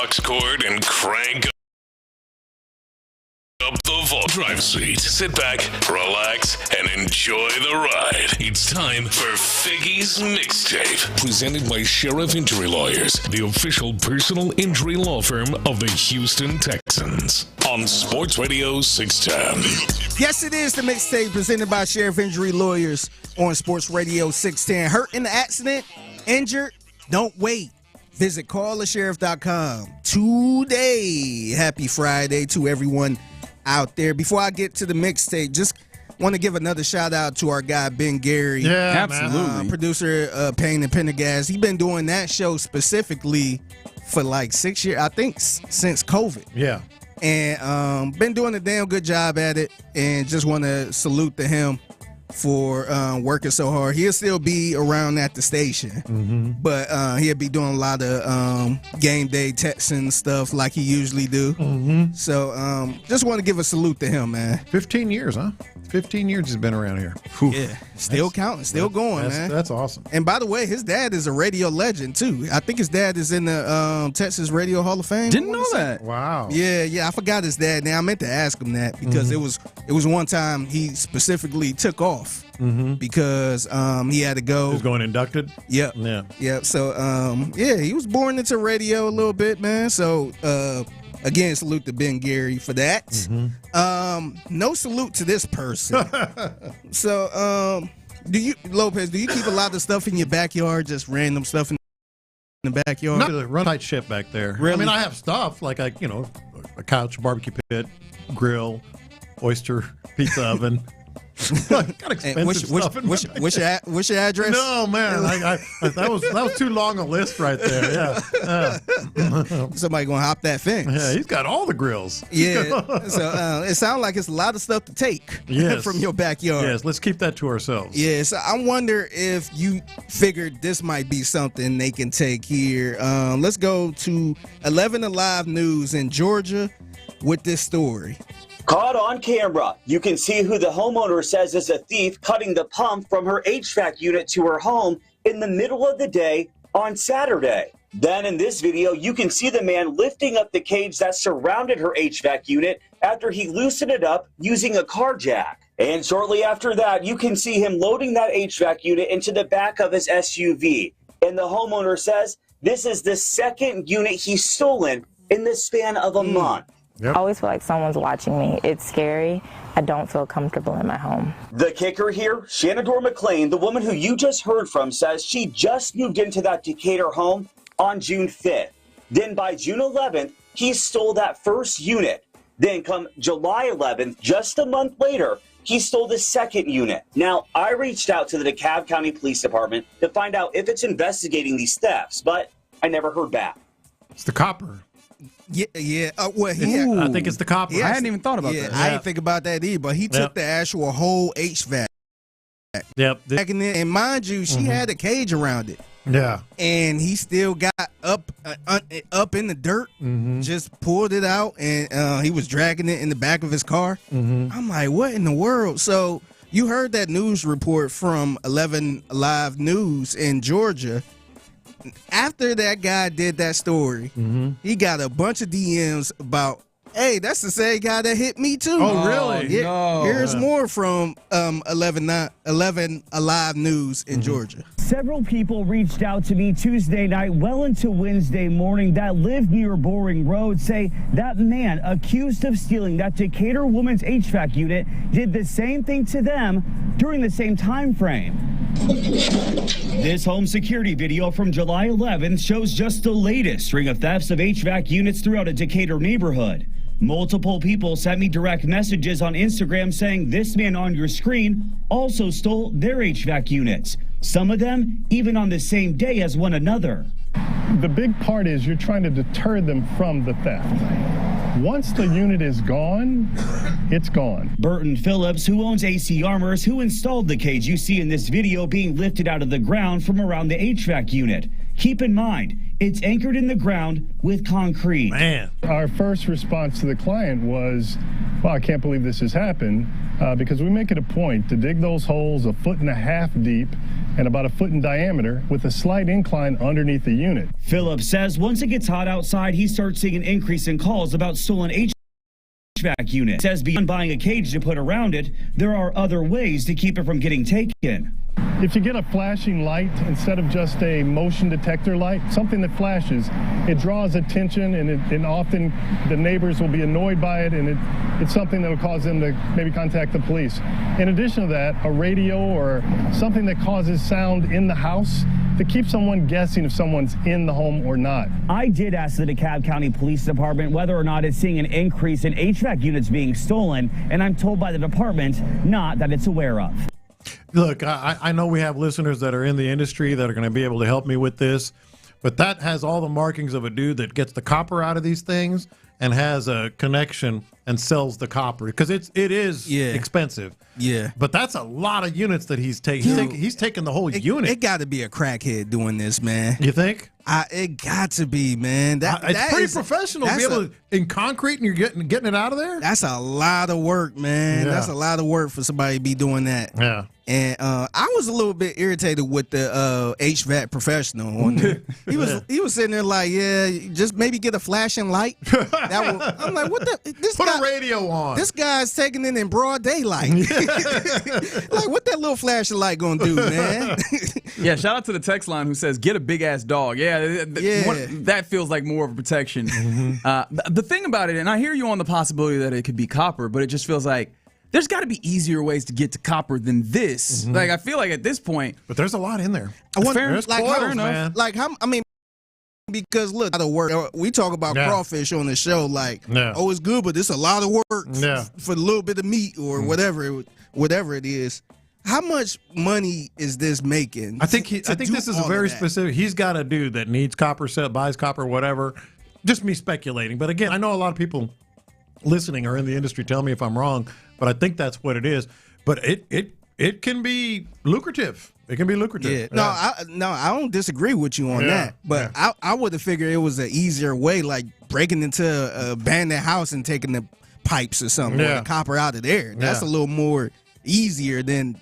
aux cord and crank up the vault drive seat. Sit back, relax, and enjoy the ride. It's time for Figgy's Mixtape, presented by Sheriff Injury Lawyers, the official personal injury law firm of the Houston Texans, on Sports Radio 610. Yes, it is the Mixtape presented by Sheriff Injury Lawyers on Sports Radio 610. Hurt in the accident? Injured? Don't wait. Visit callthesheriff.com today. Happy Friday to everyone out there. Before I get to the mixtape, just want to give another shout out to our guy Ben Gary. Yeah, absolutely. Producer Payne Pendergast. He's been doing that show specifically for like 6 years, I think, since COVID. Yeah. And been doing a damn good job at it, and just want to salute to him for working so hard. He'll still be around at the station, but he'll be doing a lot of game day Texan stuff like he usually do. So just want to give a salute to him, man. 15 years, huh? 15 years he's been around here. Whew. Yeah, still counting, still going, man. That's awesome. And by the way, his dad is a radio legend too. I think his dad is in the Texas Radio Hall of Fame. Didn't know that. Wow. Yeah. I forgot his dad. Now I meant to ask him that because it was one time he specifically took off because he had to go. He was going inducted. Yep. Yeah. Yep. So he was born into radio a little bit, man. So again, salute to Ben Gary for that. No salute to this person. So Lopez, do you keep a lot of stuff in your backyard, just random stuff in the backyard? Not a run tight ship back there. Really? I mean, I have stuff like a couch, barbecue pit, grill, oyster, pizza oven. Got expensive stuff in my backyard. What's your address? No, man, that was too long a list right there. Yeah. Somebody gonna hop that fence. Yeah, he's got all the grills. Yeah. So it sounds like it's a lot of stuff to take from your backyard. Yes, let's keep that to ourselves. Yeah, so I wonder if you figured this might be something they can take here. Let's go to 11 Alive News in Georgia with this story. Caught on camera, you can see who the homeowner says is a thief cutting the pump from her HVAC unit to her home in the middle of the day on Saturday. Then in this video, you can see the man lifting up the cage that surrounded her HVAC unit after he loosened it up using a car jack. And shortly after that, you can see him loading that HVAC unit into the back of his SUV. And the homeowner says this is the second unit he's stolen in the span of a month. Yep. I always feel like someone's watching me. It's scary. I don't feel comfortable in my home. The kicker here, Shanador McLean, the woman who you just heard from, says she just moved into that Decatur home on June 5th. Then by June 11th, he stole that first unit. Then come July 11th, just a month later, he stole the second unit. Now, I reached out to the DeKalb County Police Department to find out if it's investigating these thefts, but I never heard back. It's the copper. Yeah. I think it's the copper. Yeah, I hadn't even thought about that. I didn't think about that either, but he took the actual whole HVAC. Yep. And mind you, she had a cage around it. Yeah. And he still got up in the dirt, just pulled it out, and he was dragging it in the back of his car. I'm like, what in the world? So you heard that news report from 11 Alive News in Georgia. After that guy did that story, he got a bunch of DMs about, hey, that's the same guy that hit me too. Oh, really? Yeah. No. Here's more from 11 Alive News in Georgia. Several people reached out to me Tuesday night, well into Wednesday morning, that live near Boring Road, say that man accused of stealing that Decatur woman's HVAC unit did the same thing to them during the same time frame. This home security video from July 11th shows just the latest string of thefts of HVAC units throughout a Decatur neighborhood. Multiple people sent me direct messages on Instagram saying this man on your screen also stole their HVAC units. Some of them even on the same day as one another. The big part is you're trying to deter them from the theft. Once the unit is gone, it's gone. Burton Phillips, who owns AC Armors, who installed the cage you see in this video being lifted out of the ground from around the HVAC unit. Keep in mind, it's anchored in the ground with concrete. Man. Our first response to the client was, well, I can't believe this has happened. because we make it a point to dig those holes 1.5 feet deep and about 1 foot in diameter with a slight incline underneath the unit. Phillips says once it gets hot outside, he starts seeing an increase in calls about stolen HVAC units. Says beyond buying a cage to put around it, there are other ways to keep it from getting taken. If you get a flashing light instead of just a motion detector light, something that flashes, it draws attention, and often the neighbors will be annoyed by it, and it's something that will cause them to maybe contact the police. In addition to that, a radio or something that causes sound in the house to keep someone guessing if someone's in the home or not. I did ask the DeKalb County Police Department whether or not it's seeing an increase in HVAC units being stolen, and I'm told by the department not that it's aware of. Look, I know we have listeners that are in the industry that are going to be able to help me with this, but that has all the markings of a dude that gets the copper out of these things and has a connection and sells the copper, because it is expensive. Yeah. But that's a lot of units that he's taking. He's taking the whole unit. It got to be a crackhead doing this, man. You think? It got to be, man. It's pretty professional to be able to, in concrete, and you're getting it out of there. That's a lot of work, man. Yeah. That's a lot of work for somebody to be doing that. Yeah. And I was a little bit irritated with the HVAC professional on there. He was sitting there like, yeah, just maybe get a flashing light. I'm like, what the? Put a radio on. This guy's taking it in broad daylight. Like, what that little flashing light gonna do, man? Yeah, shout out to the text line who says, get a big ass dog. Yeah, that feels like more of a protection. Mm-hmm. The thing about it, and I hear you on the possibility that it could be copper, but it just feels like there's got to be easier ways to get to copper than this. Mm-hmm. Like, I feel like at this point, but there's a lot in there. I wonder, there's coils, man. Like, how? I mean, because look, the work we talk about crawfish on the show, like, oh, it's good, but it's a lot of work for a little bit of meat or whatever it is. How much money is this making? I think this is a very specific. He's got a dude that needs copper, buys copper, whatever. Just me speculating, but again, I know a lot of people listening are in the industry. Tell me if I'm wrong, but I think that's what it is. But it can be lucrative. It can be lucrative. Yeah. No, I don't disagree with you on that. But I would have figured it was an easier way, like breaking into a abandoned house and taking the pipes or something, or the copper out of there. That's a little more easier than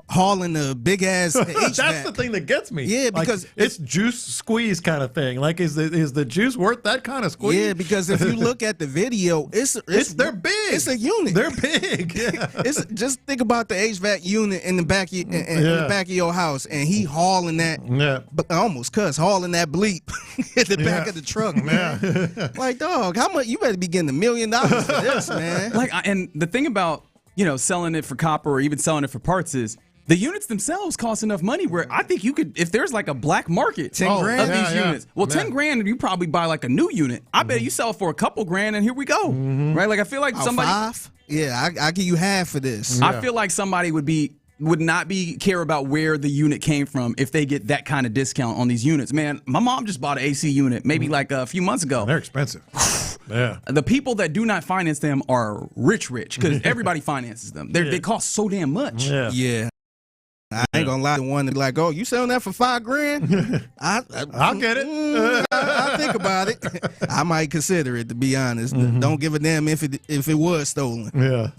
hauling a big ass HVAC. That's the thing that gets me. Yeah, because it's juice squeeze kind of thing. Like, is the juice worth that kind of squeeze? Yeah, because if you look at the video, they're big. It's a unit. They're big. Yeah. Just think about the HVAC unit in the back in the back of your house, and he hauling that. Yeah, but almost hauling that bleep at the back of the truck. Man. Like, dog, how much? You better be getting $1 million for this, man. Like, and the thing about selling it for copper or even selling it for parts is the units themselves cost enough money where I think you could, if there's like a black market, 10 grand of these units. Well, 10 grand, you probably buy like a new unit. I bet you sell it for a couple grand and here we go. Mm-hmm. Right? Like, I feel like somebody. 5? Yeah, I give you half for this. I feel like somebody would not care about where the unit came from if they get that kind of discount on these units. Man, my mom just bought an AC unit maybe like a few months ago. They're expensive. Yeah. The people that do not finance them are rich because everybody finances them. They cost so damn much. Yeah. I ain't gonna lie to one that like, oh, you selling that for $5,000? I'll get it. I'll think about it. I might consider it, to be honest. Mm-hmm. Don't give a damn if it was stolen. Yeah.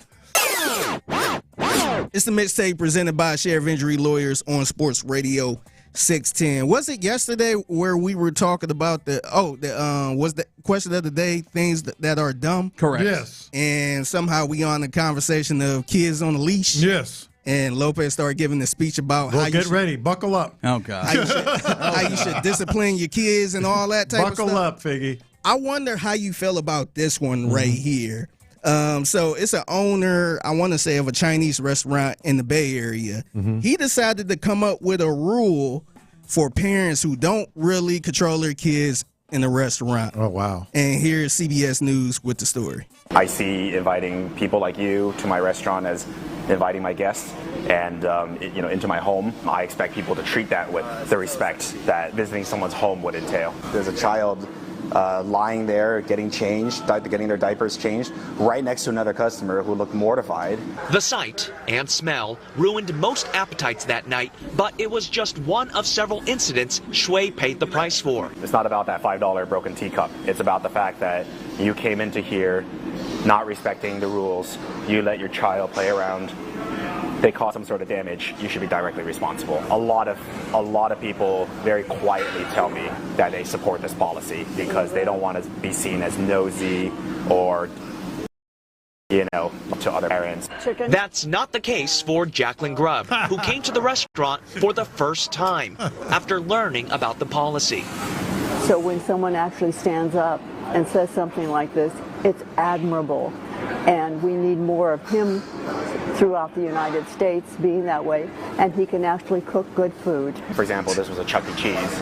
It's the mixtape presented by Sheriff Injury Lawyers on Sports Radio 610. Was it yesterday where we were talking about was the question of the day, things that are dumb? Correct. Yes. And somehow we on the conversation of kids on a leash. Yes. And Lopez started giving the speech about how you ready, buckle up. Oh God. How you should discipline your kids and all that type of stuff. Buckle up, Figgy. I wonder how you feel about this one right here. So it's an owner, I want to say, of a Chinese restaurant in the Bay Area. Mm-hmm. He decided to come up with a rule for parents who don't really control their kids in the restaurant. Oh, wow. And here's CBS News with the story. I see inviting people like you to my restaurant as inviting my guests and into my home. I expect people to treat that with the respect that visiting someone's home would entail. There's a child lying there getting their diapers changed right next to another customer who looked mortified. The sight and smell ruined most appetites that night, but it was just one of several incidents Shui paid the price for. It's not about that $5 broken teacup. It's about the fact that you came into here not respecting the rules, you let your child play around, they cause some sort of damage, you should be directly responsible. A lot of people very quietly tell me that they support this policy because they don't want to be seen as nosy or, to other parents. That's not the case for Jacqueline Grubb, who came to the restaurant for the first time after learning about the policy. So when someone actually stands up and says something like this, it's admirable. And we need more of him throughout the United States being that way. And he can actually cook good food. For example, this was a Chuck E. Cheese,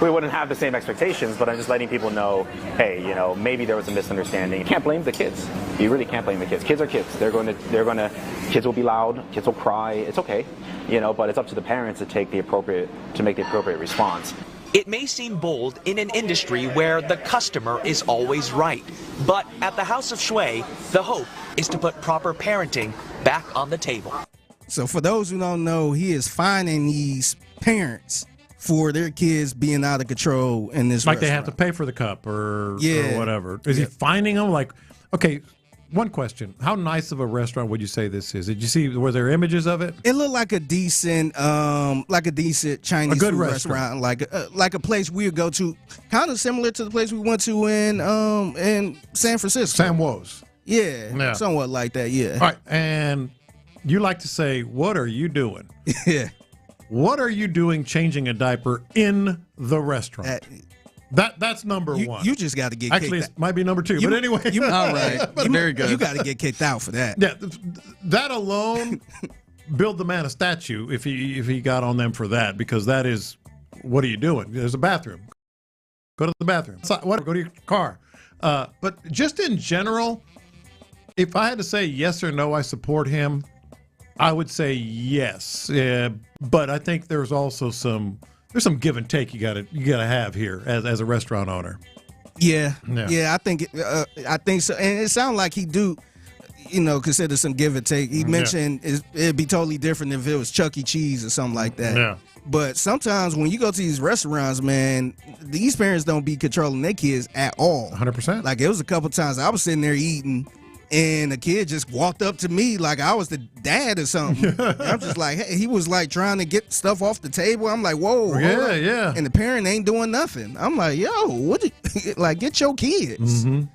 we wouldn't have the same expectations, but I'm just letting people know, hey, maybe there was a misunderstanding. You can't blame the kids. You really can't blame the kids. Kids are kids. Kids will be loud, kids will cry. It's okay, but it's up to the parents to make the appropriate response. It may seem bold in an industry where the customer is always right, but at the House of Shui, the hope is to put proper parenting back on the table. So for those who don't know, he is fining these parents for their kids being out of control in this restaurant. They have to pay for the cup or whatever. Is he fining them? Okay, one question. How nice of a restaurant would you say this is? Did you see, were there images of it? It looked like a decent Chinese food restaurant, like a place we would go to, kind of similar to the place we went to in San Francisco. Sam Woes. Yeah, somewhat like that, yeah. All right, and you like to say, what are you doing? Yeah. What are you doing changing a diaper in the restaurant? That's number one. You just got to get Actually, kicked it might be number two, but anyway. All right. Very good. You got to get kicked out for that. Yeah, that alone, build the man a statue if he got on them for that, because that is, what are you doing? There's a bathroom. Go to the bathroom. Go to your car. But just in general, if I had to say yes or no, I support him, I would say yes. But I think there's also some give and take you gotta have here as a restaurant owner. Yeah. I think so. And it sounds like he do, consider some give and take. He mentioned it'd be totally different if it was Chuck E. Cheese or something like that. Yeah. But sometimes when you go to these restaurants, man, these parents don't be controlling their kids at all. 100%. Like, it was a couple times I was sitting there eating, and a kid just walked up to me like I was the dad or something. I'm just like, hey, he was like trying to get stuff off the table. I'm like, whoa. Yeah. And the parent ain't doing nothing. I'm like, yo, get your kids. Mm-hmm.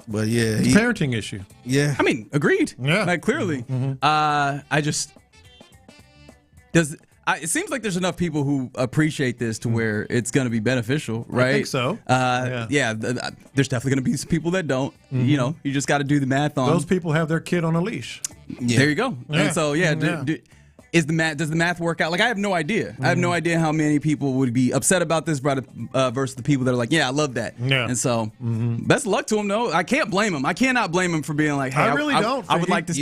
But yeah. It's a parenting issue. Yeah. I mean, agreed. Yeah. Clearly. Mm-hmm. It seems like there's enough people who appreciate this to where it's going to be beneficial, right? I think so. There's definitely going to be some people that don't. Mm-hmm. You just got to do the math on. Those people have their kid on a leash. Yeah. There you go. Yeah. And so, does the math work out? Like, I have no idea. I have no idea how many people would be upset about this versus the people that are like, yeah, I love that. Yeah. And so, best of luck to him, though. I can't blame him. I cannot blame him for being like, hey, I really don't. I would like this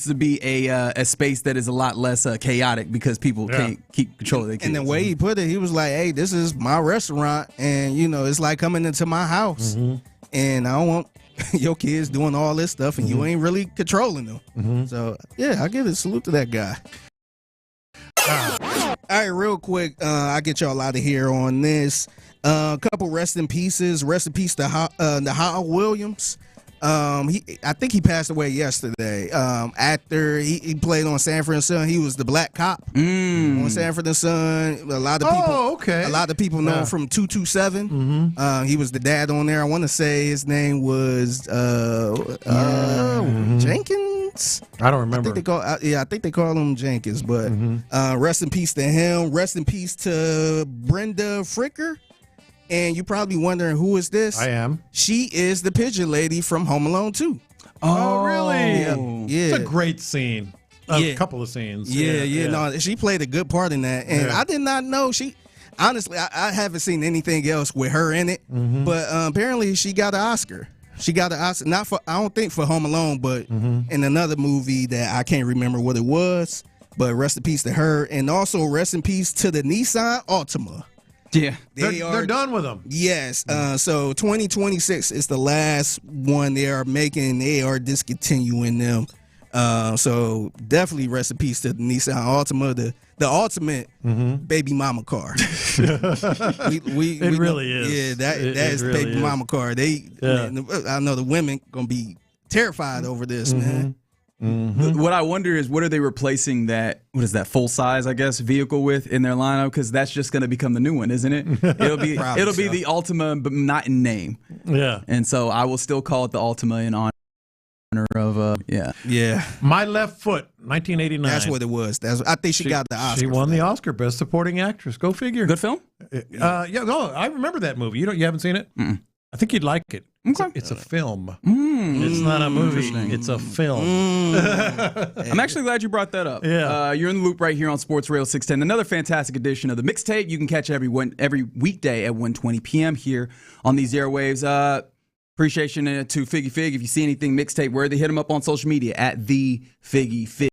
to be a space that is a lot less chaotic because people can't keep control of their kids. And the way he put it, he was like, hey, this is my restaurant, and, it's like coming into my house, and I don't want your kids doing all this stuff, and you ain't really controlling them. So, yeah, I give a salute to that guy. All right, real quick, I'll get y'all out of here on this. A couple rest in pieces. Rest in peace to Hal Williams. I think he passed away yesterday. Actor, he played on Sanford and Son. He was the black cop on Sanford and Son. A lot of people know him from 227. He was the dad on there. I want to say his name was Jenkins. I don't remember. I think they call him Jenkins. But rest in peace to him. Rest in peace to Brenda Fricker. And you're probably wondering, who is this? I am. She is the pigeon lady from Home Alone 2. Oh, really? Yeah. It's a great scene. A couple of scenes. Yeah. No, she played a good part in that. And I did not know honestly, I haven't seen anything else with her in it. But apparently she got an Oscar. She got an Oscar, I don't think for Home Alone, but in another movie that I can't remember what it was. But rest in peace to her. And also rest in peace to the Nissan Altima. Yeah, they're done with them. Yes. So 2026 is the last one they are making. They are discontinuing them. So definitely rest in peace to the Nissan Altima, the ultimate baby mama car. we really is. Yeah, that is really baby mama car. I know the women gonna be terrified over this, man. What I wonder is, what are they replacing that? What is that, full size, I guess, vehicle with in their lineup? Because that's just going to become the new one, isn't it? It'll be the Altima, but not in name. Yeah. And so I will still call it the Altima in honor of Yeah. My Left Foot, 1989. That's what it was. I think she got the Oscar. She won the Oscar, Best Supporting Actress. Go figure. Good film. I remember that movie. You haven't seen it? Mm-mm. I think you'd like it. Okay. It's a film. It's not a movie. It's a film. I'm actually glad you brought that up. Yeah. You're in the loop right here on Sports Radio 610. Another fantastic edition of the Mixtape. You can catch every weekday at 1:20 p.m. here on these airwaves. Appreciation to Figgy Fig. If you see anything Mixtape worthy, hit him up on social media at the Figgy Fig.